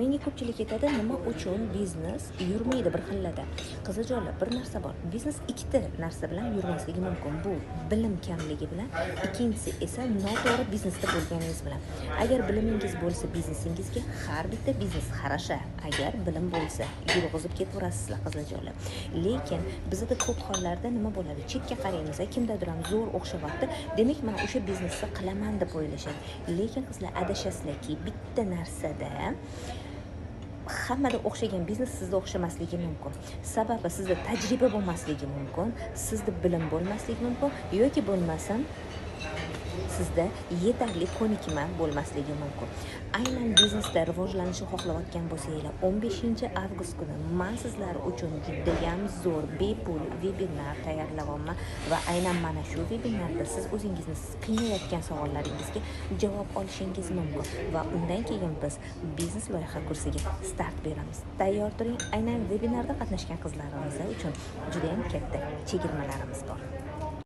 Menga ko'pchilik aytadi, nima uchun biznes yurmaydi bir xillada. Qiziqarli bir narsa bor. Biznes ikkita narsa bilan yurmasligi mumkin. Bu bilim kamligi bilan, ikkinchisi esa noto'g'ri biznesda bo'lganingiz bilan. Agar bilimingiz bo'lsa biznesingizga, har bitta biznes qarasha. Agar bilim bo'lsa, yurg'izib ketaverasizlar qiziqarli. Lekin bizda ko'p hollarda nima bo'ladi? Chetga qaraymiz, kimdadir ham zo'r o'xshamoqda. Demak, men o'sha biznesni qilaman deb o'ylashadi. Lekin qizlar adashasizlarki, bitta narsada hammada o'xshagan biznes sizda o'xshamasligi mumkin. Sababi sizda tajriba bo'lmasligi mumkin, sizda bilim bo'lmasligi mumkin yoki bo'lmasam sizda yetarli ko'nikma bo'lmasligi mumkin. Aynan biznesda rivojlanishni xohlayotgan bo'lsanglar, 15 avgust kuni men sizlar uchun juda ham zo'r bepul vebinar tayyorlayapman va aynan mana shu vebinarda siz o'zingizni qiynayotgan savollaringizga javob olishingiz mumkin va undan keyin biz biznes loyiha kursiga start beramiz. Tayyor turing. Aynan vebinarda qatnashgan qizlarimiz uchun juda ham katta chegirmalarimiz bor.